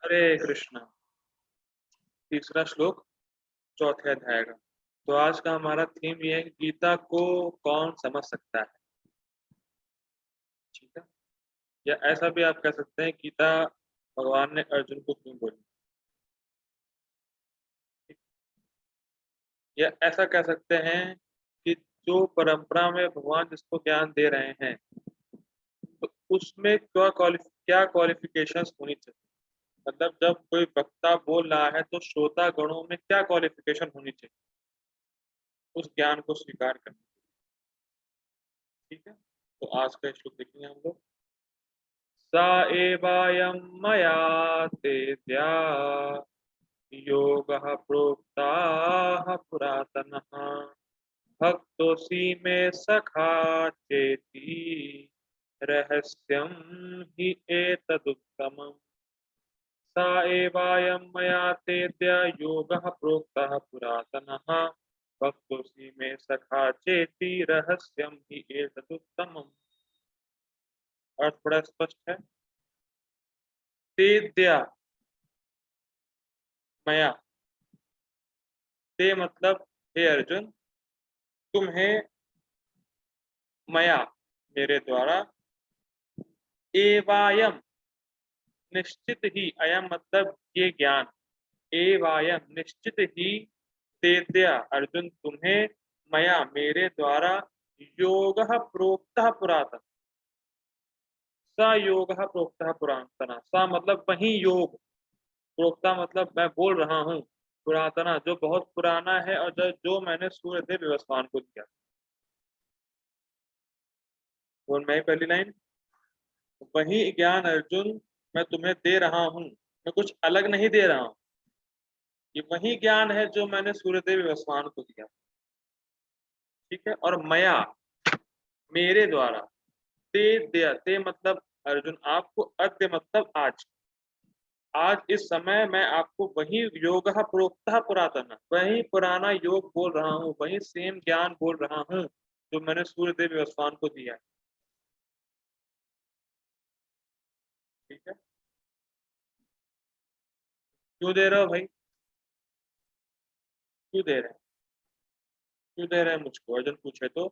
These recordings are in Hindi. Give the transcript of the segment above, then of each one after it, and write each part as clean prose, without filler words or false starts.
हरे कृष्णा। तीसरा श्लोक चौथे अध्याय का। तो आज का हमारा थीम ये है कि गीता को कौन समझ सकता है। ठीक है, या ऐसा भी आप कह सकते हैं गीता भगवान ने अर्जुन को क्यों बोली। या ऐसा कह सकते हैं कि जो परंपरा में भगवान जिसको ज्ञान दे रहे हैं तो उसमें क्या क्वालिफिकेशंस होनी चाहिए। मतलब जब कोई वक्ता बोल रहा है तो श्रोता गणों में क्या क्वालिफिकेशन होनी चाहिए उस ज्ञान को स्वीकार करने। ठीक है, तो आज का श्लोक देखेंगे हम लोग। सा एवायं मया तेद्या योगः प्रोक्ताः पुरातनः भक्तोऽसि मे सखा चेति रहस्यं हि एतदुत्तमम्। सा एवायं मया तेद्य योगः प्रोक्तः पुरातनः भक्तोऽसि मे सखा चेति रहस्यं हि एतदुत्तमम्। अर्थ बड़ा स्पष्ट है। तेद्या मया, ते मतलब हे अर्जुन, तुम्हें मया मेरे द्वारा एवायम निश्चित ही, अयम मतलब ये ज्ञान, एवायम निश्चित ही, तेद्या अर्जुन तुम्हें, मया मेरे द्वारा, योग प्रोक्त पुरातन, स योग प्रोक्त पुरातन, सा मतलब वही योग, प्रोक्ता मतलब मैं बोल रहा हूँ, पुरातना जो बहुत पुराना है और जो मैंने सूर्यदेव विवस्वान को दिया। बोल मैं पहली लाइन, वही ज्ञान अर्जुन मैं तुम्हें दे रहा हूँ, मैं कुछ अलग नहीं दे रहा हूँ। ये वही ज्ञान है जो मैंने सूर्यदेव विवस्वान को दिया। ठीक है, और मया मेरे द्वारा, ते दया, ते मतलब अर्जुन आपको, अद्य मतलब आज, आज इस समय मैं आपको वही योग प्रोक्त पुरातन, वही पुराना योग बोल रहा हूँ, वही सेम ज्ञान बोल रहा हूँ जो मैंने सूर्यदेव विवस्वान को दिया है। ठीक है, क्यों दे रहे हो भाई, क्यों दे रहे हैं, क्यों दे रहे हैं मुझको, अर्जुन पूछे तो।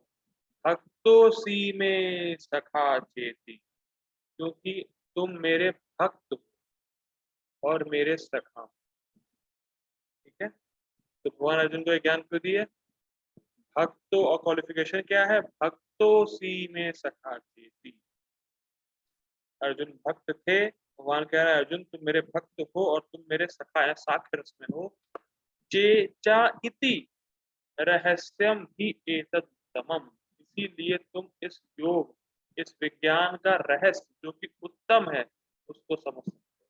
भक्तोसी में सखा चेती, क्योंकि तुम मेरे भक्त हो और मेरे सखा। ठीक है, तो भगवान अर्जुन को ज्ञान क्यों दिए। भक्तों, और क्वालिफिकेशन क्या है, भक्तों सी में सखा चेती। अर्जुन भक्त थे, भगवान कह रहा है अर्जुन तुम मेरे भक्त हो और तुम मेरे सखा है, साख्य रस में हो। चे चा इति रहस्यम ही एतदुत्तमम, इसीलिए तुम इस योग, इस विज्ञान का रहस्य जो कि उत्तम है उसको समझ सकते हो।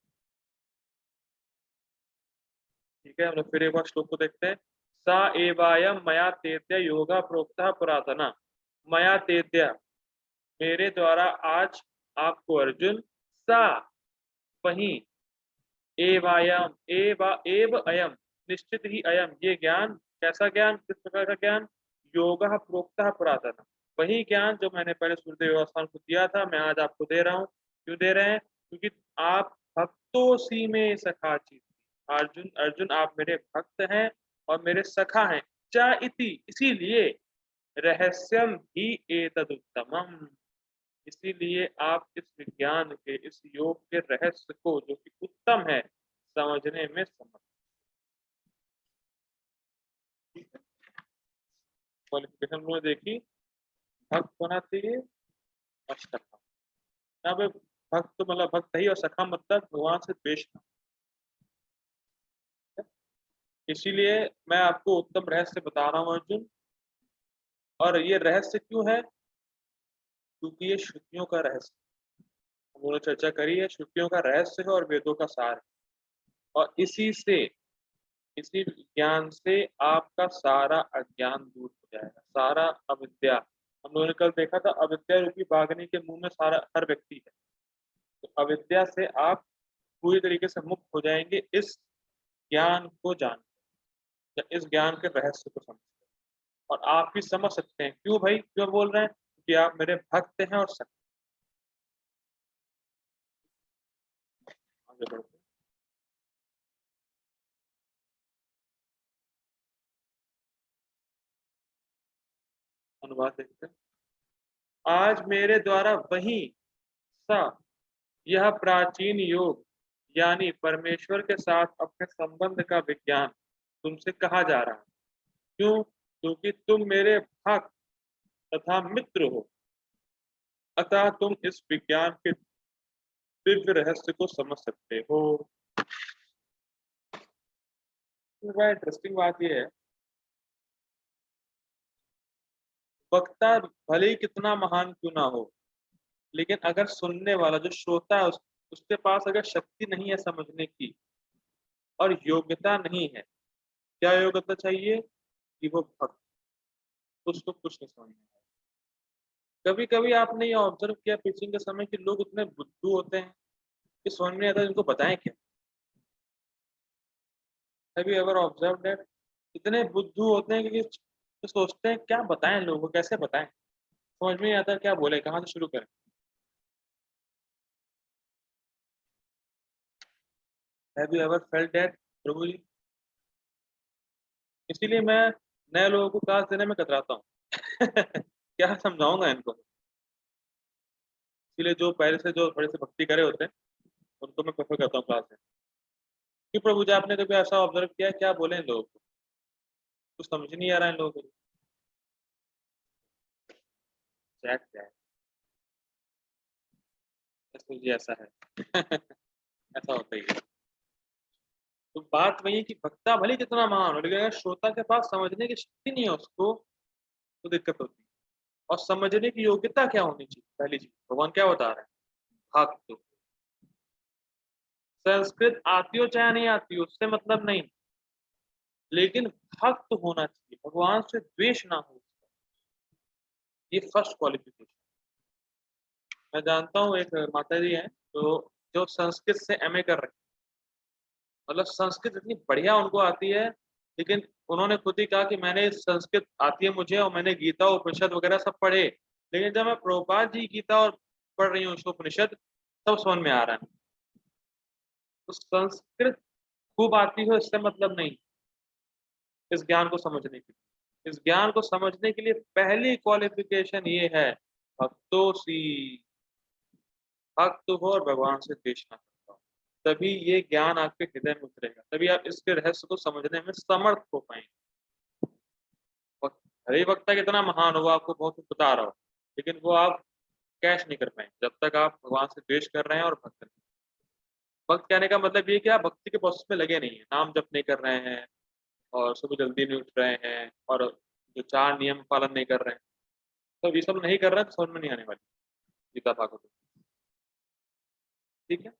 ठीक है, हम लोग फिर एक बार श्लोक को देखते हैं। सा एवायम मया तेद्य योगा प्रोक्ता पुरातना, मया तेद्य मेरे द्वारा आज आपको अर्जुन, सा वही, एवायम एव अयम निश्चित ही, अयम ये ज्ञान, कैसा ज्ञान, किस प्रकार का ज्ञान, योग प्रोक्ता पुरातन, वही ज्ञान जो मैंने पहले सूर्यदेव स्थान को दिया था मैं आज आपको दे रहा हूँ। क्यों दे रहे हैं, क्योंकि आप भक्तों सी में सखा चीज, अर्जुन अर्जुन आप मेरे भक्त हैं और मेरे सखा हैं। चा इति इसीलिए, रहस्यम ही एतदुत्तमम, इसीलिए आप इस विज्ञान के, इस योग के रहस्य को जो कि उत्तम है समझने में समर्थ। क्वालिफिकेशन उन्होंने देखी, भक्त होना चाहिए और सखा। यहाँ पे भक्त मतलब भक्त ही, और सखा मतलब भगवान से द्वेष ना। इसीलिए मैं आपको उत्तम रहस्य बता रहा हूँ अर्जुन, और ये रहस्य क्यों है, क्योंकि ये श्रुतियों का रहस्य, हम लोगों ने चर्चा करी है, श्रुतियों का रहस्य है और वेदों का सार है। और इसी से, इसी ज्ञान से आपका सारा अज्ञान दूर हो जाएगा, सारा अविद्या। हम लोगों ने कल देखा था अविद्या रूपी बागनी के मुंह में सारा हर व्यक्ति है। तो अविद्या से आप पूरी तरीके से मुक्त हो जाएंगे इस ज्ञान को जान, या इस ज्ञान के रहस्य को समझ, और आप भी समझ सकते हैं क्यों भाई, क्यों बोल रहे हैं, कि आप मेरे भक्त हैं और सत्य। आगे बढ़ते हैं। अनुवाद देखते हैं। आज मेरे द्वारा वही सा यह प्राचीन योग यानी परमेश्वर के साथ अपने संबंध का विज्ञान तुमसे कहा जा रहा है। क्यों? क्योंकि तुम मेरे भक्त तथा मित्र हो, अतः तुम इस विज्ञान के दिव्य रहस्य को समझ सकते हो। बड़ा इंटरेस्टिंग बात यह है, वक्ता भले ही कितना महान क्यों ना हो, लेकिन अगर सुनने वाला जो श्रोता है उसके पास अगर शक्ति नहीं है समझने की और योग्यता नहीं है, क्या योग्यता चाहिए कि वो भक्त, उसको कुछ नहीं समझ में आएगा। कभी कभी आपने ये ऑब्जर्व किया टीचिंग के समय कि लोग इतने बुद्धू होते हैं कि समझ में नहीं आता इनको बताएं क्या। कभी अगर ऑब्जर्व दैट इतने बुद्धू होते हैं कि तो सोचते हैं क्या बताएं लोगों को, कैसे बताएं, समझ में नहीं आता क्या बोले, कहाँ से शुरू करें। Have you ever felt that Prabhu ji? इसीलिए मैं नए लोगों को क्लास देने में कतराता हूँ। क्या समझाऊंगा इनको। इसीलिए जो पहले से जो बड़े से भक्ति करे होते हैं उनको मैं प्रेफर करता हूँ क्लास में। कि प्रभु जी आपने कभी ऐसा ऑब्जर्व किया, क्या बोले इन लोगों को, कुछ समझ नहीं आ रहा है इन लोगों को। चैट क्या है, प्रभु जी ऐसा है। ऐसा होता ही है। तो बात वही है कि वक्ता भले कितना महान हो, लेकिन अगर श्रोता के पास समझने की शक्ति नहीं है उसको, तो दिक्कत होती है। और समझने की योग्यता क्या होनी चाहिए, पहली चीज भगवान क्या बता रहे हैं, भक्त। संस्कृत आती हो चाहे नहीं आती हो उससे मतलब नहीं, लेकिन भक्त होना चाहिए, भगवान से द्वेष ना हो, ये फर्स्ट क्वालिफिकेशन। मैं जानता हूँ एक माता जी हैं तो जो संस्कृत से एमए कर रहे हैं, मतलब संस्कृत इतनी बढ़िया उनको आती है, लेकिन उन्होंने खुद ही कहा कि मैंने संस्कृत आती है मुझे और मैंने गीता उपनिषद वगैरह सब पढ़े, लेकिन जब मैं प्रभुपाद जी गीता और पढ़ रही हूँ उपनिषद तब समझ में आ रहा है। तो संस्कृत खूब आती हो इससे मतलब नहीं, इस ज्ञान को समझने के लिए, इस ज्ञान को समझने के लिए पहली क्वालिफिकेशन ये है, भक्तों सी, भक्त हो और भगवान से द्वेष ना करता हो, तभी ये ज्ञान आपके हृदय में उतरेगा, तभी आप इसके रहस्य को समझने में समर्थ हो पाएंगे। हरे वक्ता कितना महान हो वो आपको बहुत कुछ बता रहा हो, लेकिन वो आप कैश नहीं कर पाएंगे जब तक आप भगवान से द्वेष कर रहे हैं और भक्त नहीं। भक्त कहने का मतलब ये कि आप भक्ति के प्रोसेस में लगे नहीं है, नाम जप नहीं कर रहे हैं और सुबह जल्दी नहीं उठ रहे हैं और जो 4 नियम पालन नहीं कर रहे हैं, तो ये सब नहीं कर रहे हैं तो समझ में नहीं आने वाली गीता भागवत। ठीक है।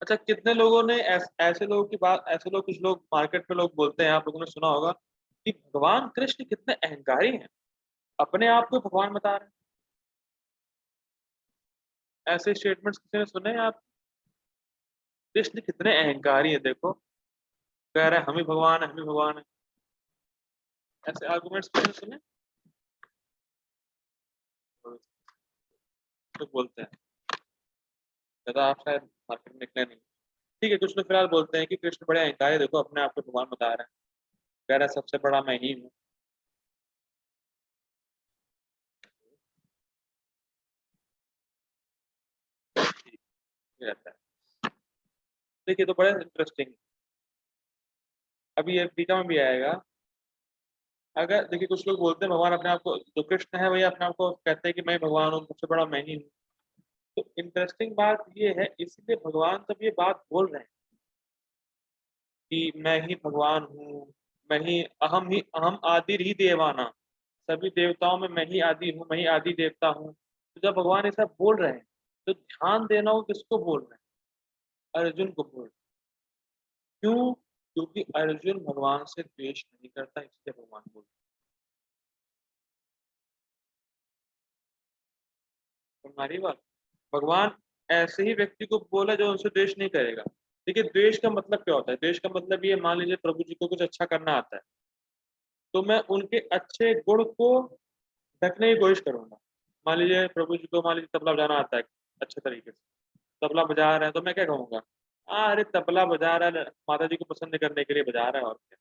अच्छा, कितने लोगों ने ऐसे लोगों की बात, ऐसे लोग, कुछ लोग मार्केट में लोग बोलते हैं, आप लोगों ने सुना होगा कि भगवान कृष्ण कितने अहंकारी हैं, अपने आप को भगवान बता रहे हैं। ऐसे स्टेटमेंट्स किसी ने सुने हैं आप? कृष्ण कितने अहंकारी है, देखो कह रहे हैं हम ही भगवान है, हम ही भगवान है। ऐसे आर्गुमेंट्स किसी ने सुने? तो बोलते हैं, ज्यादा आप शायद मार्केट में निकले नहीं। ठीक है, कुछ लोग फिलहाल बोलते हैं कि कृष्ण बड़े अहंकारी है, देखो अपने आप को भगवान बता रहे हैं, कह रहा है सबसे बड़ा मैं ही हूँ। ये रहता है। देखिए तो बड़ा इंटरेस्टिंग, अभी ये टीका में भी आएगा। अगर देखिए कुछ लोग बोलते हैं भगवान अपने आप को, जो कृष्ण है वही अपने आप को कहते हैं कि मैं भगवान हूँ, सबसे बड़ा मैं ही हूँ। तो इंटरेस्टिंग बात ये है, इसलिए भगवान जब ये बात बोल रहे हैं कि मैं ही भगवान हूँ, मैं ही अहम आदि ही देवाना, सभी देवताओं में मैं ही आदि हूँ, मैं ही आदि देवता हूँ। तो जब भगवान ऐसा बोल रहे हैं तो ध्यान देना हो किसको बोल रहे हैं, अर्जुन को बोल रहे हैं। क्यों? क्योंकि अर्जुन भगवान से द्वेष नहीं करता, इसलिए भगवान बोल रहे हैं। तुम्हारी बात, भगवान ऐसे ही व्यक्ति को बोला जो उनसे द्वेष नहीं करेगा। देखिए द्वेष का मतलब क्या होता है, द्वेष का मतलब ये, मान लीजिए प्रभु जी को कुछ अच्छा करना आता है तो मैं उनके अच्छे गुण को ढकने की कोशिश करूंगा। मान लीजिए प्रभु जी को, मान लीजिए तबला बजाना आता है अच्छे तरीके से, तबला बजा रहे हैं तो मैं क्या कहूंगा, अरे तबला बजा रहा है, माता जी को प्रसन्न करने के लिए बजा रहा है और क्या।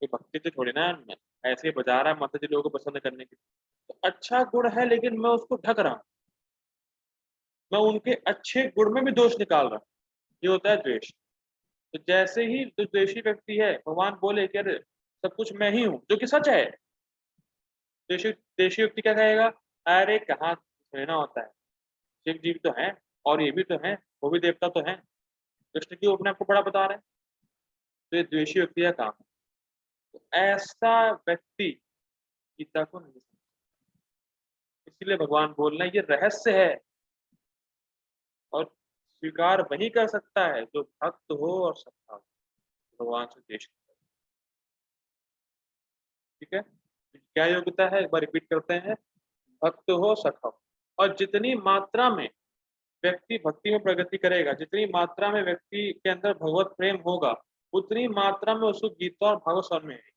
कोई भक्ति तो थोड़ी ना है उनमें, ऐसे ही बजा रहा है माता जी लोगों को पसंद करने के लिए। तो अच्छा गुण है लेकिन मैं उसको ढक रहा हूँ, मैं उनके अच्छे गुण में भी दोष निकाल रहा हूँ, ये होता है द्वेष। तो जैसे ही जो द्वेषी व्यक्ति है, भगवान बोले कि अरे सब कुछ मैं ही हूँ, जो कि सच है। द्वेषी द्वेषी व्यक्ति क्या कहेगा, अरे कहाँ रहना होता है, शिव जी भी तो हैं और ये भी तो हैं, वो भी देवता तो हैं, कृष्ण क्यों अपने आप को बड़ा बता रहे हैं। तो ये द्वेषी व्यक्ति का काम है। तो ऐसा व्यक्ति गीता को नहीं समझता। इसीलिए भगवान बोल रहे हैं ये रहस्य है, और स्वीकार वही कर सकता है जो भक्त हो और श्रद्धा हो, भगवान से देश। ठीक है, क्या योग्यता है, एक बार रिपीट करते हैं। भक्त हो, सखा हो, और जितनी मात्रा में व्यक्ति भक्ति में प्रगति करेगा, जितनी मात्रा में व्यक्ति के अंदर भगवत प्रेम होगा, उतनी मात्रा में उसको गीता और भागवत समझ में आएगी।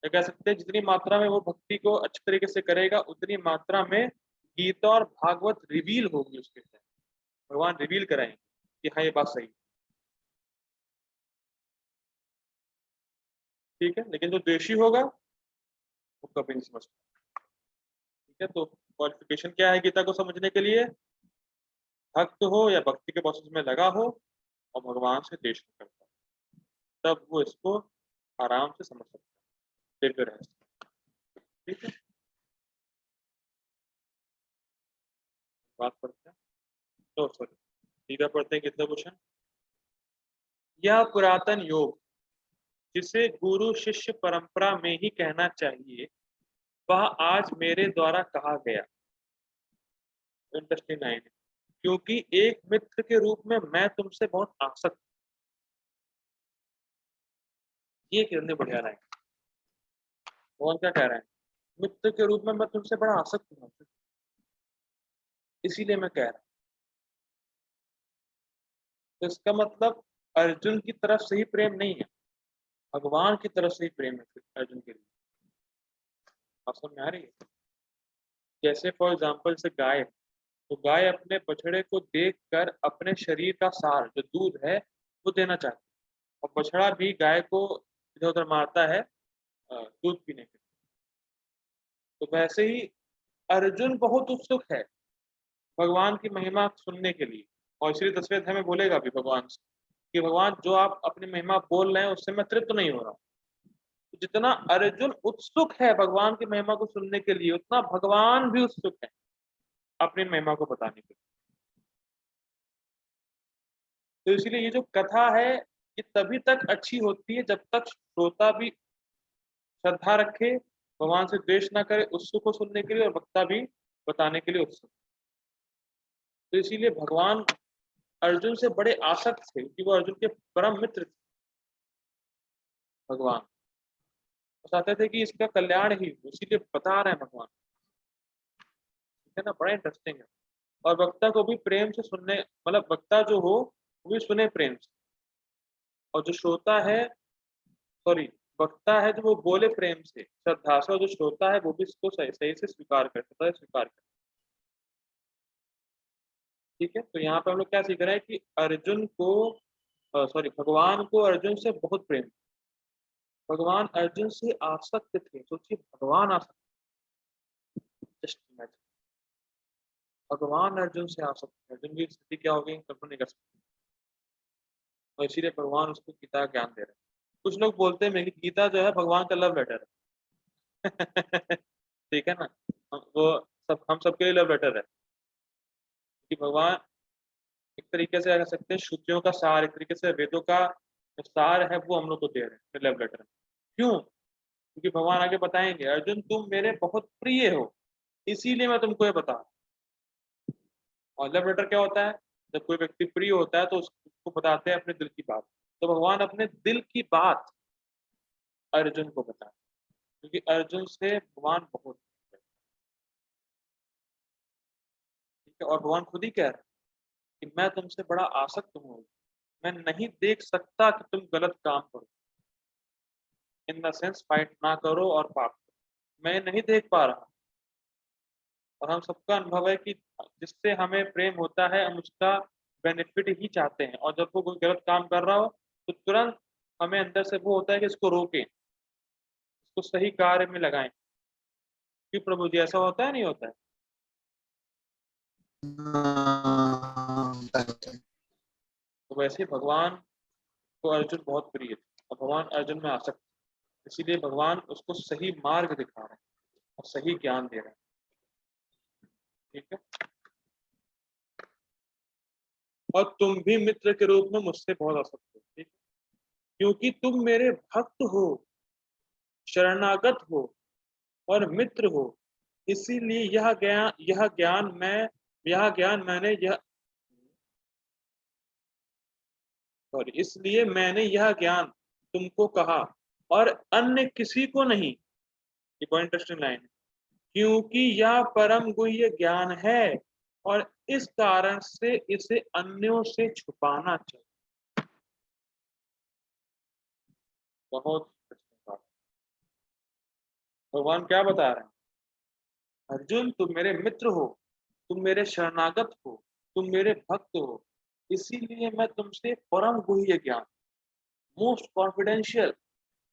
या कह सकते हैं जितनी मात्रा में वो भक्ति को अच्छे तरीके से करेगा, उतनी मात्रा में गीता और भागवत रिवील होगी उसके अंदर, भगवान रिवील कराएंगे कि हाँ ये बात सही है। ठीक है, लेकिन जो द्वेषी होगा वो कभी नहीं समझ पाएगा। ठीक है, तो क्वालिफिकेशन क्या है गीता को समझने के लिए, भक्त हो या भक्ति के प्रोसेस में लगा हो और भगवान से देश करता है, तब वो इसको आराम से समझ सकता है, दिव्य रहस्य। ठीक है, बात करते हैं। तो सॉरी, सीधा पढ़ते हैं कितना क्वेश्चन। यह पुरातन योग जिसे गुरु शिष्य परंपरा में ही कहना चाहिए, वह आज मेरे द्वारा कहा गया। इंटरेस्टिंग लाइन है, क्योंकि एक मित्र के रूप में मैं तुमसे बहुत आसक्त। ये कितने बढ़िया लाइन। कौन क्या कह रहे हैं, मित्र के रूप में मैं तुमसे बड़ा आसक्त हूँ, इसीलिए मैं कह रहा हूँ। तो इसका मतलब अर्जुन की तरफ से ही प्रेम नहीं है, भगवान की तरफ से ही प्रेम है अर्जुन के लिए। आप समझ में आ रही है। जैसे फॉर एग्जाम्पल से गाय, तो गाय अपने बछड़े को देखकर अपने शरीर का सार जो दूध है वो देना चाहती है, और बछड़ा भी गाय को इधर उधर मारता है दूध पीने के लिए। तो वैसे ही अर्जुन बहुत उत्सुक है भगवान की महिमा सुनने के लिए, और इसलिए 10वें अध्याय में बोलेगा भी भगवान से कि भगवान जो आप अपनी महिमा बोल रहे हैं उससे मैं तृप्त नहीं हो रहा। तो जितना अर्जुन उत्सुक है भगवान की महिमा को सुनने के लिए, उतना भगवान भी उत्सुक है अपनी महिमा को बताने के लिए। तो इसलिए ये जो कथा है ये तभी तक अच्छी होती है जब तक श्रोता भी श्रद्धा रखे, भगवान से द्वेष ना करे, उत्सुक को सुनने के लिए, और वक्ता भी बताने के लिए उत्सुक। तो इसीलिए भगवान अर्जुन से बड़े आसक्त थे कि वो अर्जुन के परम मित्र थे भगवान। वो चाहते थे कि इसका कल्याण ही, इसीलिए बता रहे हैं भगवान। ठीक है ना, बड़ा इंटरेस्टिंग है। और वक्ता को भी प्रेम से सुनने, मतलब वक्ता जो हो वो भी सुने प्रेम से, और जो श्रोता है, सॉरी, वक्ता है जो वो बोले प्रेम से श्रद्धा से, और जो श्रोता है वो भी इसको सही सही से स्वीकार कर सकता है, स्वीकार कर। ठीक है, तो यहाँ पे हम लोग क्या सीख रहे हैं कि अर्जुन को, सॉरी, भगवान को अर्जुन से बहुत प्रेम, भगवान अर्जुन से आसक्त थे। सोचिए, भगवान आसक्त, जस्ट इमेजिन, भगवान अर्जुन से आसक्त थे। अर्जुन की स्थिति क्या होगी कल्पना नहीं कर सकते, और इसीलिए भगवान उसको गीता का ज्ञान दे रहे हैं। कुछ लोग बोलते हैं कि गीता जो है भगवान का लव लेटर है। ठीक है ना, वो सब हम सबके लिए लव लेटर है, कि भगवान एक तरीके से कह सकते हैं श्रुतियों का सार, एक तरीके से वेदों का जो सार है वो हम लोग को दे रहे हैं लव लेटर में। क्यों? क्योंकि भगवान आगे बताएंगे अर्जुन तुम मेरे बहुत प्रिय हो, इसीलिए मैं तुमको ये बता रहा हूं। और लव लेटर क्या होता है, जब कोई व्यक्ति प्रिय होता है तो उसको बताते हैं अपने दिल की बात। तो भगवान अपने दिल की बात अर्जुन को बताए, क्योंकि अर्जुन से भगवान बहुत प्रिय है। ठीक है, और भगवान खुद ही कह रहे हैं कि मैं तुमसे बड़ा आसक्त हूँ, मैं नहीं देख सकता कि तुम गलत काम करो, इन द सेंस फाइट ना करो और पाप करो, मैं नहीं देख पा रहा। और हम सबका अनुभव है कि जिससे हमें प्रेम होता है हम उसका बेनिफिट ही चाहते हैं, और जब वो कोई गलत काम कर रहा हो तो तुरंत हमें अंदर से वो होता है कि इसको रोके, उसको सही कार्य में लगाएं। कि प्रभु जी ऐसा होता है नहीं होता है? होता है। तो वैसे ही भगवान को अर्जुन बहुत प्रिय थे और भगवान अर्जुन में आसक्त थे। इसीलिए भगवान उसको सही मार्ग दिखा रहे हैं और सही ज्ञान दे रहे हैं। ठीक है। और तुम भी मित्र के रूप में मुझसे बहुत आसक्त हो, ठीक है? क्योंकि तुम मेरे भक्त हो, शरणागत हो और मित्र हो। इसीलिए यह ज्ञान मैंने यह और इसलिए मैंने यह ज्ञान तुमको कहा और अन्य किसी को नहीं। ये बहुत इंटरेस्टिंग लाइन है। क्योंकि यह परम गुह्य ज्ञान है और इस कारण से इसे अन्यों से छुपाना चाहिए। बहुत इंटरेस्टिंग बात। भगवान क्या बता रहे हैं? अर्जुन तुम मेरे मित्र हो, तुम मेरे शरणागत हो, तुम मेरे भक्त हो। इसीलिए मैं तुमसे परम गुह्य ज्ञान, मोस्ट कॉन्फिडेंशियल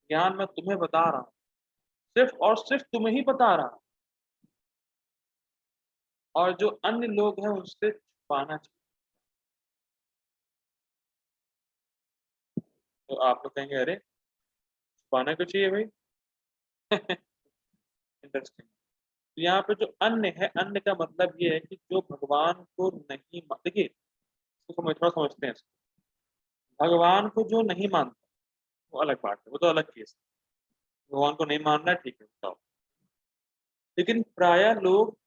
ज्ञान मैं तुम्हें बता रहा हूँ। सिर्फ और सिर्फ तुम्हें ही बता रहा हूँ। और जो अन्य लोग हैं उनसे छुपाना चाहिए। तो आप लोग कहेंगे अरे छुपाना क्यों चाहिए भाई? इंटरेस्टिंग। तो यहाँ पे जो अन्य है, अन्य का मतलब ये है कि जो भगवान को नहीं देखिए, इसको थोड़ा समझते हैं इसको। भगवान को जो नहीं मानता वो अलग बात है, वो तो अलग केस है। भगवान को नहीं मानना है, ठीक है बताओ। लेकिन प्रायः लोग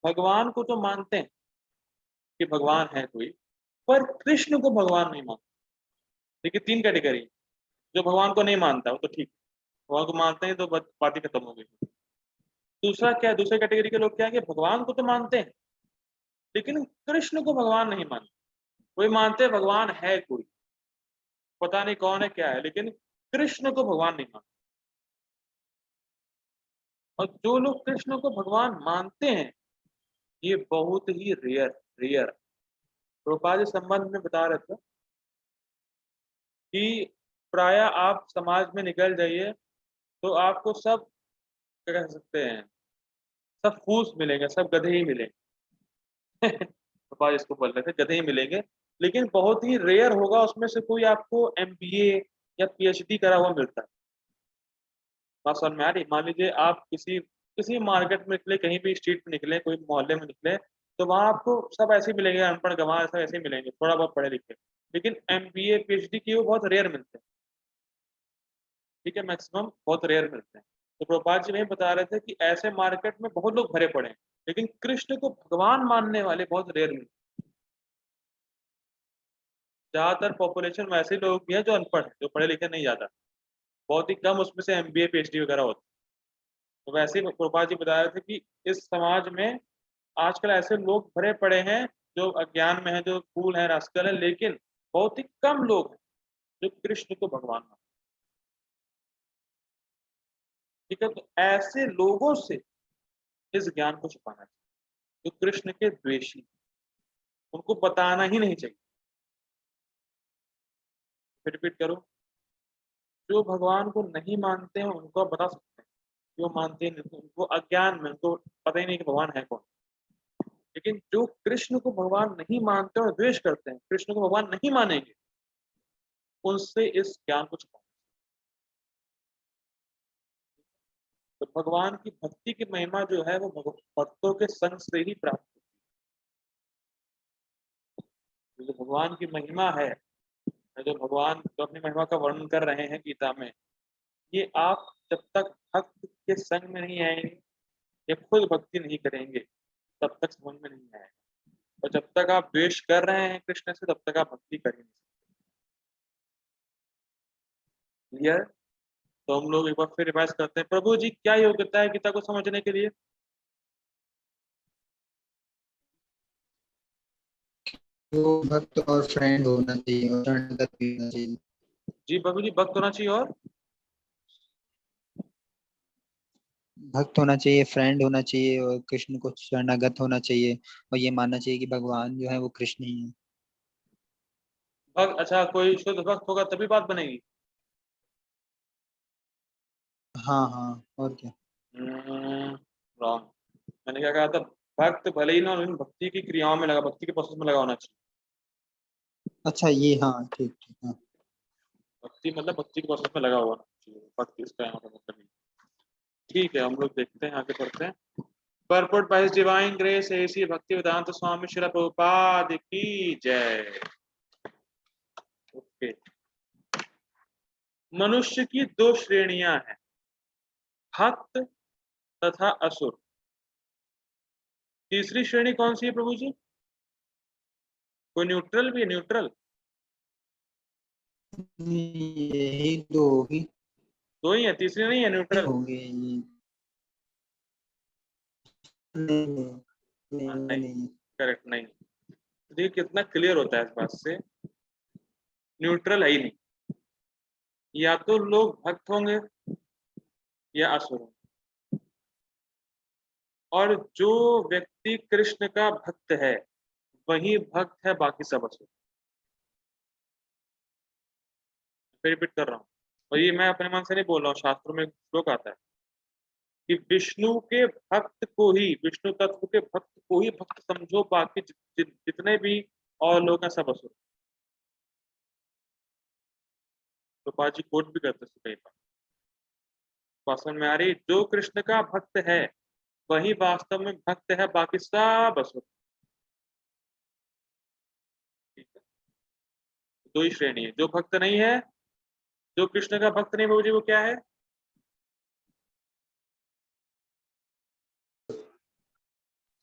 भगवान को तो मानते हैं कि भगवान है कोई, पर कृष्ण को भगवान नहीं मानते। देखिए तीन कैटेगरी। जो भगवान को नहीं मानता वो तो ठीक है, भगवान को मानते हैं तो बात ही खत्म हो गई। दूसरा क्या है, दूसरे कैटेगरी के लोग क्या है कि भगवान को तो मानते हैं लेकिन कृष्ण को भगवान नहीं मानते। कोई मानते हैं भगवान है कोई, पता नहीं कौन है क्या है, लेकिन कृष्ण को भगवान नहीं मानते। और जो लोग कृष्ण को भगवान मानते हैं ये बहुत ही रेयर रेयर। प्रभुपाद इस संबंध में बता रहे थे कि प्राय आप समाज में निकल जाइए तो आपको सब क्या कह सकते हैं, सब फूस मिलेंगे, सब गधे ही मिलेंगे। प्रभुपाद इसको बोल रहे थे गधे ही मिलेंगे। लेकिन बहुत ही रेयर होगा उसमें से कोई आपको एमबीए या पीएचडी करा हुआ मिलता है। बात समझ में आ रही? मान लीजिए आप किसी किसी मार्केट में निकले, कहीं भी स्ट्रीट में निकले, कोई मोहल्ले में निकले, तो वहां आपको सब ऐसे ही मिलेंगे, अनपढ़ गंवार सब ऐसे ही मिलेंगे, थोड़ा बहुत पढ़े लिखे। लेकिन एमबीए पीएचडी किए वो बहुत रेयर मिलते हैं। ठीक है, मैक्सिमम बहुत रेयर मिलते हैं। तो प्रभुपाद जी वही बता रहे थे कि ऐसे मार्केट में बहुत लोग भरे पड़े हैं, लेकिन कृष्ण को भगवान मानने वाले बहुत रेयर मिलते हैं। ज्यादातर पॉपुलेशन वैसे लोग भी हैं जो अनपढ़ हैं, जो पढ़े लिखे नहीं ज्यादा, बहुत ही कम उसमें से एमबीए पीएचडी वगैरह होते हैं। तो वैसे ही प्रभुपाद जी बता रहे थे कि इस समाज में आजकल ऐसे लोग भरे पड़े हैं जो अज्ञान में है, जो फूल है, रास्कल है, लेकिन बहुत ही कम लोग हैं जो कृष्ण को भगवान मानते हैं। ठीक है, तो ऐसे लोगों से इस ज्ञान को छुपाना चाहिए जो कृष्ण के द्वेषी, उनको बताना ही नहीं चाहिए। फिर रिपीट करो, जो भगवान को नहीं मानते हैं उनको आप बता सकते हैं। जो मानते हैं उनको अज्ञान में, उनको पता ही नहीं कि भगवान है कौन। लेकिन जो कृष्ण को भगवान नहीं मानते और द्वेष करते हैं, कृष्ण को भगवान नहीं मानेंगे, उनसे इस ज्ञान को छुपाना। तो भगवान की भक्ति की महिमा जो है वो भक्तों के संग से ही प्राप्त होती है। जो भगवान की महिमा है, जो भगवान जो अपनी महिमा का वर्णन कर रहे हैं गीता में, ये आप जब तक भक्त के संग में नहीं आएंगे या खुद भक्ति नहीं करेंगे तब तक समझ में नहीं आएगा। और जब तक आप द्वेष कर रहे हैं कृष्ण से तब तक आप भक्ति कर ही नहीं सकते। क्लियर? तो हम लोग एक बार फिर रिवाइज करते हैं। प्रभु जी क्या योग्यता है गीता को समझने के लिए? वो भक्त और फ्रेंड होना चाहिए और शरणागत भी होना चाहिए। जी प्रभु जी, भक्त होना चाहिए और भक्त होना चाहिए, फ्रेंड होना चाहिए और कृष्ण को शरणागत होना चाहिए और ये मानना चाहिए कि भगवान जो है वो कृष्ण ही है। भक्त, अच्छा कोई शुद्ध भक्त होगा तभी बात बनेगी। हाँ हाँ, और क्या। रॉन्ग। मैंने क्या कहा था, भक्त भले ही ना लेकिन भक्ति की क्रियाओं में लगा, भक्ति के प्रोसेस में लगा होना चाहिए। अच्छा ये, हाँ ठीक ठीक, हाँ। भक्ति मतलब भक्ति के प्रोसेस में लगा हुआ होना चाहिए, भक्ति इसका यहाँ पर मतलब नहीं। ठीक है, हम लोग देखते हैं, आगे बढ़ते हैं। Purport by His Divine Grace ऐसी भक्ति वेदांत स्वामी श्रील प्रभुपाद की जय। ओके। मनुष्य की दो श्रेणियां हैं, भक्त तथा असुर। तीसरी श्रेणी कौन सी है प्रभु जी? कोई न्यूट्रल भी है, न्यूट्रल? यही दो होगी। दो ही है, तीसरी नहीं है नहीं न्यूट्रल? होंगे ये। नहीं नहीं नहीं, हाँ, ये नहीं, नहीं। करेक्ट नहीं। देखिए कितना क्लियर होता है इस बात से, न्यूट्रल है ही नहीं। या तो लोग भक्त होंगे या असुर होंगे। और जो व्यक्ति कृष्ण का भक्त है वही भक्त है, बाकी सब असुर। फिर रिपीट कर रहा हूँ, और ये मैं अपने मन से नहीं बोल रहा हूँ, शास्त्रों में एक श्लोक आता है कि विष्णु के भक्त को ही, विष्णु तत्व के भक्त को ही भक्त समझो, बाकी जितने भी और लोग हैं सब असुर। तो पाजी कोट भी करते थे कई बार। बात समझ में आ रही? जो कृष्ण का भक्त है वही वास्तव में भक्त है, बाकी सब असुर। ठीक है, दो ही श्रेणी है, जो भक्त नहीं है, जो कृष्ण का भक्त नहीं, बाबू जी वो क्या है?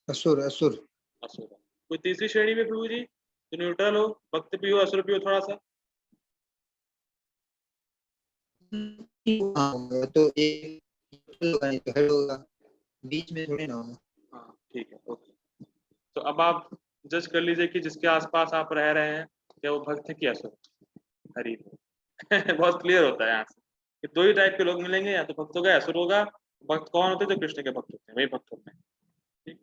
असुर असुर। असुर है। कोई तीसरी श्रेणी में प्रभु जी तो न्यूट्रल हो, भक्त भी हो असुर भी हो, थोड़ा सा? हाँ होगा तो एक होगा, नहीं तो हेड होगा, बीच में थोड़ी ना होगा। हाँ ठीक है, ओके। तो अब आप जज कर लीजिए कि जिसके आसपास आप रह रहे हैं, क्या वो भक्त है कि असुर? हरी बहुत क्लियर होता है यहाँ से कि दो ही टाइप के लोग मिलेंगे, या तो भक्त होगा या असुर होगा। भक्त कौन होते हैं? जो कृष्ण के भक्त होते हैं वही भक्त होते हैं। ठीक।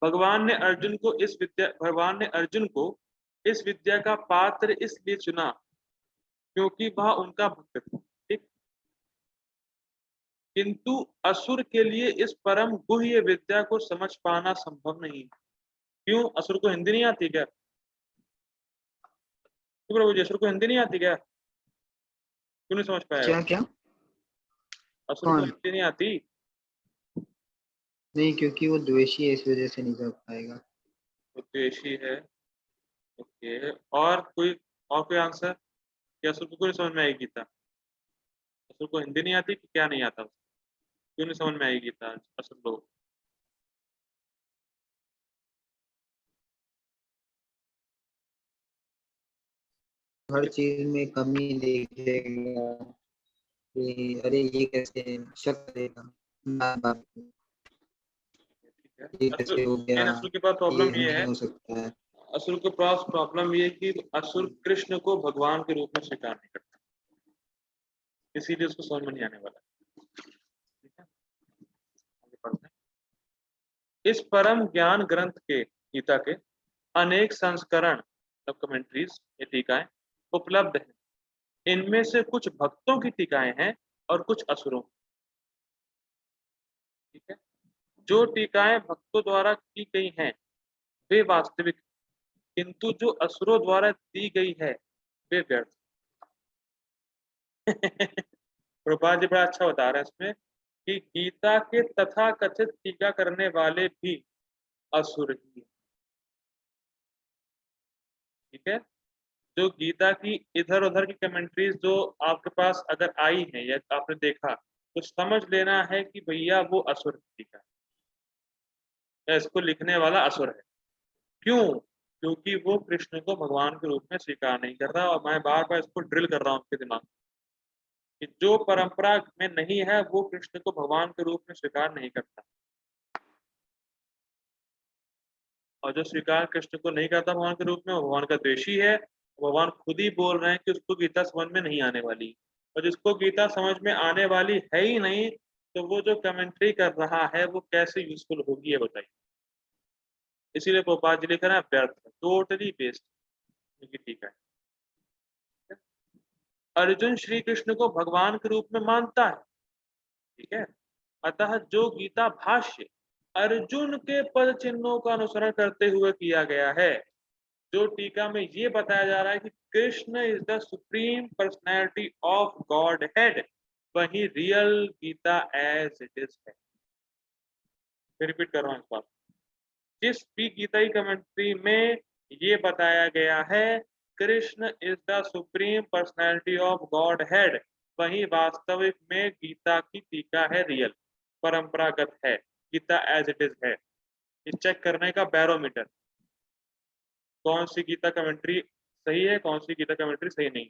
भगवान ने अर्जुन को इस विद्या का पात्र इसलिए चुना क्योंकि वह उनका भक्त था। ठीक। किंतु असुर के लिए इस परम गुह्य विद्या को समझ पाना संभव नहीं। क्यों? असुर को हिंदी नहीं आती क्या? क्यों प्रभु जी, असुर को हिंदी नहीं आती क्या? क्यों नहीं समझ पाएगा? क्या क्या? असुर को कौन? हिंदी नहीं आती? नहीं, क्योंकि वो द्वेषी है, इस वजह से नहीं कर पाएगा। वो द्वेषी है। ओके। और कोई आंसर? कि असुर को क्यों नहीं समझ में आएगी गीता? असुर को हिंदी नहीं आती कि क्या नहीं आता उसको? क्यों नहीं समझ में आएगी गीता असुर लोग? हर चीज में कमी देखेगा कि अरे ये कैसे, शक करेगा बार बार, ठीक है। ये असुर, कैसे हो गया, मेन असुर के पास ये प्रॉब्लम ये नहीं है, हो सकता है। असुर के पास प्रॉब्लम ये है कि असुर कृष्ण को भगवान के रूप में स्वीकार नहीं करता, इसीलिए उसको समझ में नहीं आने वाला। ठीक है, आगे पढ़ते हैं। इस परम ज्ञान ग्रंथ के, गीता के, अनेक संस्करण मतलब कमेंट्रीज, ये टीकाएं उपलब्ध हैं। इनमें से कुछ भक्तों की टीकाएं हैं और कुछ असुरों। ठीक है। जो टीकाएं भक्तों द्वारा की गई हैं वे वास्तविक, किंतु जो असुरों द्वारा दी गई है वे व्यर्थ। प्रभुपाद जी बड़ा अच्छा बता रहे हैं इसमें कि गीता के तथा कथित टीका करने वाले भी असुर ही हैं। ठीक है। जो गीता की इधर उधर की कमेंट्रीज जो आपके पास अगर आई हैं या आपने देखा, तो समझ लेना है कि भैया वो असुर की टीका है, या इसको लिखने वाला असुर है। क्यों? क्योंकि वो कृष्ण को भगवान के रूप में स्वीकार नहीं कर रहा, और मैं बार बार इसको ड्रिल कर रहा हूँ आपके दिमाग में कि जो परंपरा में नहीं है वो कृष्ण को भगवान के रूप में स्वीकार नहीं करता। और जो स्वीकार कृष्ण को नहीं करता भगवान के रूप में, वो भगवान का द्वेषी है। भगवान खुद ही बोल रहे हैं कि उसको गीता समझ में नहीं आने वाली, और जिसको गीता समझ में आने वाली है ही नहीं, तो वो जो कमेंट्री कर रहा है वो कैसे यूजफुल होगी ये बताइए। इसीलिए गोपाल जी लिख रहे हैं व्यर्थ, टोटली वेस्ट। ठीक है। अर्जुन श्री कृष्ण को भगवान के रूप में मानता है, ठीक है। अतः जो गीता भाष्य अर्जुन के पद चिन्हों का अनुसरण करते हुए किया गया है, जो टीका में ये बताया जा रहा है कि Krishna is the supreme personality of godhead, वही real Gita as it is है। फिर रिपीट कर रहा हूँ इस बात, जिस भी गीता की कमेंट्री में ये बताया गया है Krishna is the supreme personality of godhead, वही वास्तविक में गीता की टीका है, रियल परंपरागत है, गीता एज इट इज है। ये चेक करने का बैरोमीटर, कौन सी गीता कमेंट्री सही है, कौन सी गीता कमेंट्री सही नहीं,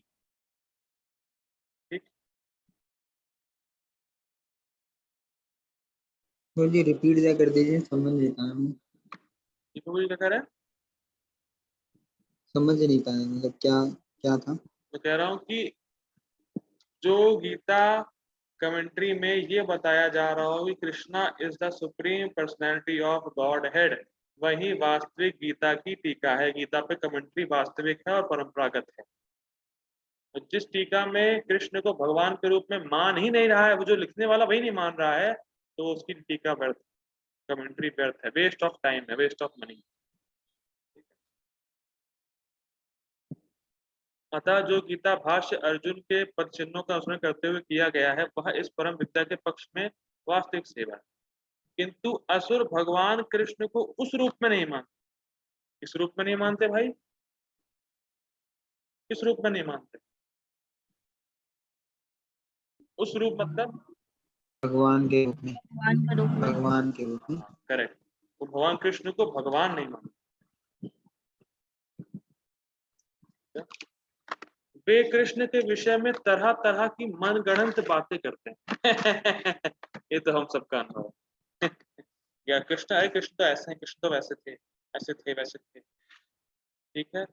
ठीक। मुझे रिपीट क्या कर दीजिए, समझ नहीं पाया मैं। ये तो क्या कह रहा है, समझ नहीं पाया, मतलब क्या क्या था। तो कह रहा हूँ कि जो गीता कमेंट्री में ये बताया जा रहा हो कि Krishna is the supreme personality of godhead, वही वास्तविक गीता की टीका है, गीता पे कमेंट्री वास्तविक है और परंपरागत है। तो जिस टीका में कृष्ण को भगवान के रूप में मान ही नहीं रहा है, वो जो लिखने वाला वही नहीं मान रहा है, तो उसकी टीका व्यर्थ, कमेंट्री व्यर्थ है, वेस्ट ऑफ टाइम है, वेस्ट ऑफ मनी। अतः जो गीता भाष्य अर्जुन के पद चिन्हों का अनुसरण करते हुए किया गया है, वह इस परम विद्या के पक्ष में वास्तविक सेवा है। किंतु असुर भगवान कृष्ण को उस रूप में नहीं मानते। किस रूप में नहीं मानते भाई, किस रूप में नहीं मानते, उस रूप मतलब भगवान के रूप में, भगवान का रूप में। भगवान के रूप में। करेक्ट, वो भगवान कृष्ण को भगवान नहीं मानते। वे कृष्ण के विषय में तरह तरह की मनगढ़ंत बातें करते हैं। ये तो हम सबका अनुभव है। या कृष्ण, अरे कृष्ण तो ऐसे हैं, कृष्ण तो वैसे थे, ऐसे थे वैसे थे, ठीक है।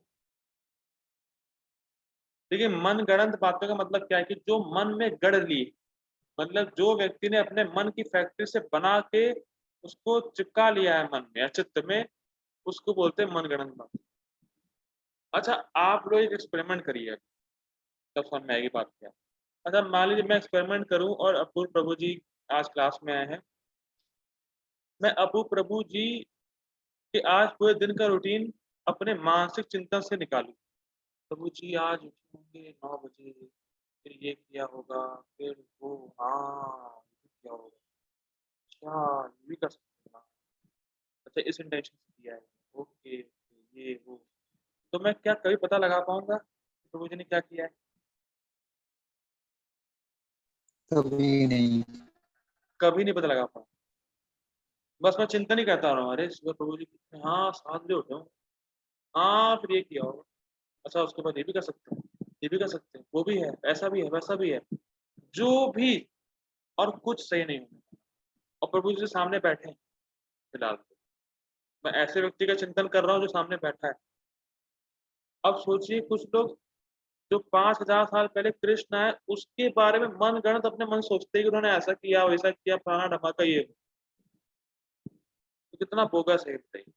देखिए मनगढ़ंत बातों का मतलब क्या है कि जो मन में गढ़ ली, मतलब जो व्यक्ति ने अपने मन की फैक्ट्री से बना के उसको चिपका लिया है मन में या चित्त में, उसको बोलते हैं मनगढ़ंत बात। अच्छा आप लोग एक एक्सपेरिमेंट करिए, तब समझ में आएगी बात क्या। अच्छा मान लीजिए मैं एक्सपेरिमेंट करूं और अपूर्व प्रभु जी आज क्लास में आए हैं, मैं अपूर्व प्रभु जी के आज पूरे दिन का रूटीन अपने मानसिक चिंतन से निकालूं। प्रभु जी आज उठेंगे 9 बजे, फिर ये किया होगा, फिर वो, हाँ ये किया होगा, अच्छा ये भी कर सकते हैं, अच्छा इस इंटेंशन से किया है, ओके ये वो। तो मैं क्या कभी पता लगा पाऊंगा प्रभु जी ने क्या किया है? कभी नहीं। कभी नहीं पता लगा पाऊंगा। बस मैं चिंतन ही करता रहा हूँ, अरे सुबह प्रभु जी कितने, हाँ 7 बजे उठे हूँ, हाँ फिर ये किया होगा, अच्छा उसके बाद ये भी कर सकते हैं, ये भी कर सकते हैं, वो भी है, ऐसा भी है, वैसा भी है, जो भी, और कुछ सही नहीं होगा। और प्रभु जी सामने बैठे हैं फिलहाल तो। मैं ऐसे व्यक्ति का चिंतन कर रहा हूँ जो सामने बैठा है। अब सोचिए कुछ लोग जो 5,000 साल पहले कृष्ण आए उसके बारे में मन गणत अपने मन सोचते हैं कि उन्होंने ऐसा किया वैसा किया फलाना धमाका ये, तो कितना बोगस है बताइए।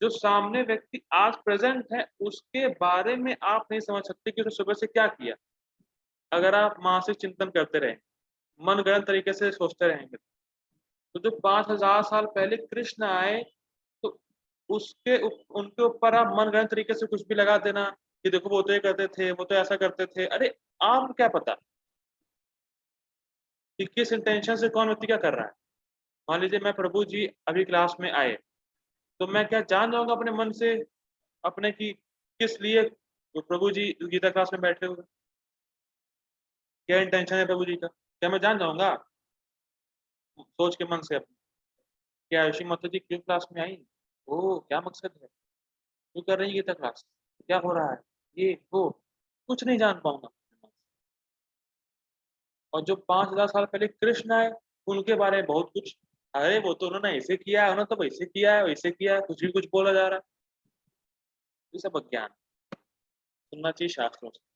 जो सामने व्यक्ति आज प्रेजेंट है उसके बारे में आप नहीं समझ सकते कि उसने सुबह से क्या किया, अगर आप मानसिक चिंतन करते रहे, मन गणत तरीके से सोचते रहेंगे। तो जो 5,000 साल पहले कृष्ण आए, तो उनके ऊपर आप मनगढ़ंत तरीके से कुछ भी लगा देना कि देखो वो तो ये करते थे, वो तो ऐसा करते थे, अरे आप क्या पता कि किस इंटेंशन से कौन व्यक्ति क्या कर रहा है। मान लीजिए मैं प्रभु जी अभी क्लास में आए, तो मैं क्या जान जाऊंगा अपने मन से अपने की किस लिए तो प्रभु जी गीता क्लास में बैठे हुए, क्या इंटेंशन है प्रभु जी का, क्या मैं जान जाऊंगा सोच के मन से अपने, क्या ऋषि माता जी क्यों क्लास में आई, ओ क्या मकसद है, क्यों कर रही है गीता क्लास, क्या हो रहा है, ये वो कुछ नहीं जान पाऊंगा। और जो 5,000 साल पहले कृष्ण आए उनके बारे में बहुत कुछ, अरे वो तो उन्होंने ऐसे किया है, उन्होंने तो वैसे किया है वैसे किया है, कुछ भी कुछ बोला जा रहा है। ये सब अज्ञान, सुनना चाहिए शास्त्रों से।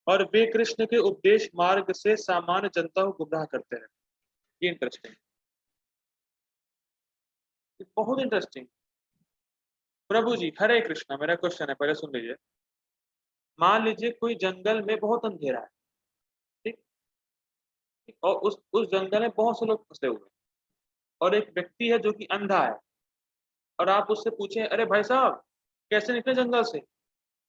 और वे कृष्ण के उपदेश मार्ग से सामान्य जनता को गुमराह करते हैं। ये इंटरेस्टिंग, बहुत इंटरेस्टिंग। प्रभु जी हरे कृष्णा, मेरा क्वेश्चन है पहले सुन लीजिए। मान लीजिए कोई जंगल में बहुत अंधेरा है, ठीक, और उस जंगल में बहुत से लोग फंसे हुए हैं, और एक व्यक्ति है जो कि अंधा है, और आप उससे पूछें अरे भाई साहब कैसे निकले जंगल से,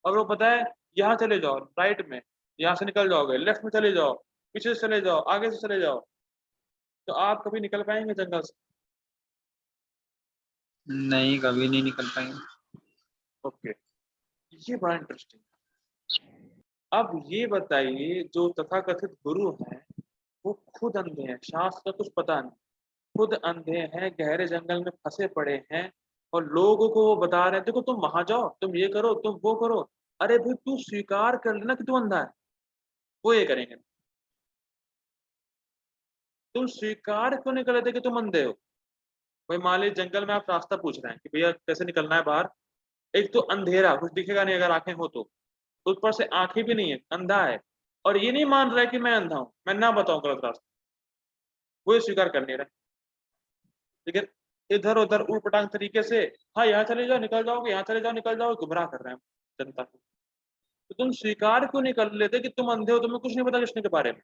और वो बताए यहाँ चले जाओ राइट में, यहाँ से निकल जाओगे, लेफ्ट में चले जाओ, पीछे से चले जाओ, आगे से चले जाओ, तो आप कभी निकल पाएंगे जंगल से? नहीं, कभी नहीं निकल पाएंगे। ओके, ये बड़ा इंटरेस्टिंग। अब ये बताइए जो तथाकथित गुरु हैं वो खुद अंधे हैं, शास्त्र का कुछ पता नहीं, खुद अंधे हैं, गहरे जंगल में फंसे पड़े हैं, और लोगों को वो बता रहे हैं देखो तुम वहां जाओ, तुम ये करो, तुम वो करो। अरे भाई तू स्वीकार कर लेना कि तू अंधा है, वो ये करेंगे। तुम स्वीकार क्यों नहीं कर लेते कि तुम अंधे हो? भाई मान लीजिए जंगल में आप रास्ता पूछ रहे हैं कि भैया कैसे निकलना है बाहर, एक तो अंधेरा, कुछ दिखेगा नहीं अगर आंखें हो तो, ऊपर से आंखें भी नहीं है, अंधा है, और ये नहीं मान रहा है कि मैं अंधा हूं, मैं ना बताऊं गलत रास्ता, वो ये स्वीकार कर नहीं रहा। लेकिन इधर उधर उलपटांग तरीके से, हाँ यहाँ चले जाओ निकल जाओगे, यहाँ चले जाओ निकल जाओगे, गुमराह कर रहे हैं जनता को। तो तुम स्वीकार क्यों नहीं कर लेते कि तुम अंधे हो, तुम्हें कुछ नहीं पता कृष्ण के बारे में?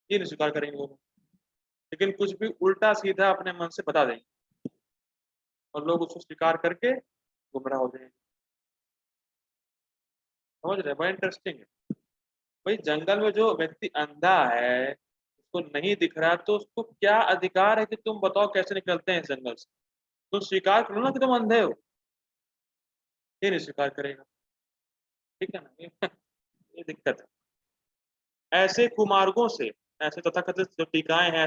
ये नहीं स्वीकार करेंगे वो लोग, लेकिन कुछ भी उल्टा सीधा अपने मन से बता देंगे, और लोग उसको स्वीकार करके गुमराह हो जाएंगे। समझ रहे हैं? बड़ा इंटरेस्टिंग है। भाई जंगल में जो व्यक्ति अंधा है, उसको नहीं दिख रहा, तो उसको क्या अधिकार है कि तुम बताओ कैसे निकलते हैं इस जंगल से? तुम स्वीकार करो ना कि तुम अंधे हो, ये नहीं स्वीकार करेगा। ठीक है ना? ये दिक्कत है। ऐसे कुमार्गों से, ऐसे तथाकथित जो टीकाएं हैं,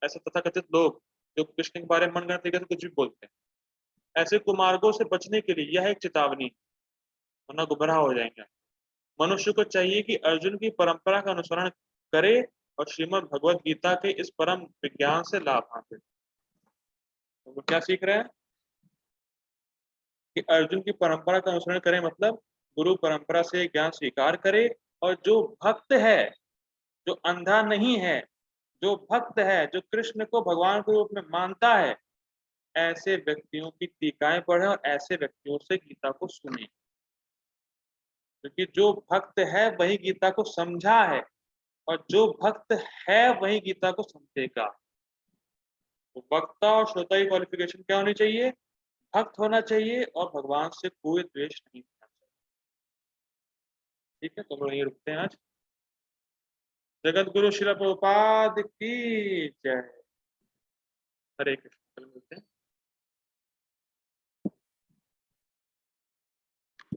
ऐसे तथाकथित लोग जो कृष्ण के बारे में मनगढ़ंत तरीके से कुछ भी बोलते हैं, ऐसे कुमार्गों से बचने के लिए यह एक चेतावनी, वरना गुमराह हो जाएंगे। मनुष्य को चाहिए कि अर्जुन की परंपरा का अनुसरण करे और श्रीमद् भगवद गीता के इस परम विज्ञान से लाभ हासिल। तो वो क्या सीख रहे हैं कि अर्जुन की परंपरा का अनुसरण करें, मतलब गुरु परंपरा से ज्ञान स्वीकार करे, और जो भक्त है, जो अंधा नहीं है, जो भक्त है, जो कृष्ण को भगवान के रूप में मानता है, ऐसे व्यक्तियों की टीकाएं पढ़े और ऐसे व्यक्तियों से गीता को सुने, क्योंकि जो भक्त है वही गीता को समझा है, और जो भक्त है वही गीता को समझेगा। तो वक्ता और श्रोता की क्वालिफिकेशन क्या होनी चाहिए? भक्त होना चाहिए और भगवान से कोई द्वेष नहीं होना चाहिए। ठीक है, तो हम लोग यहीं रुकते हैं आज। जगत गुरु श्रील प्रभुपाद की जय। हरे कृष्ण। कल मिलते हैं।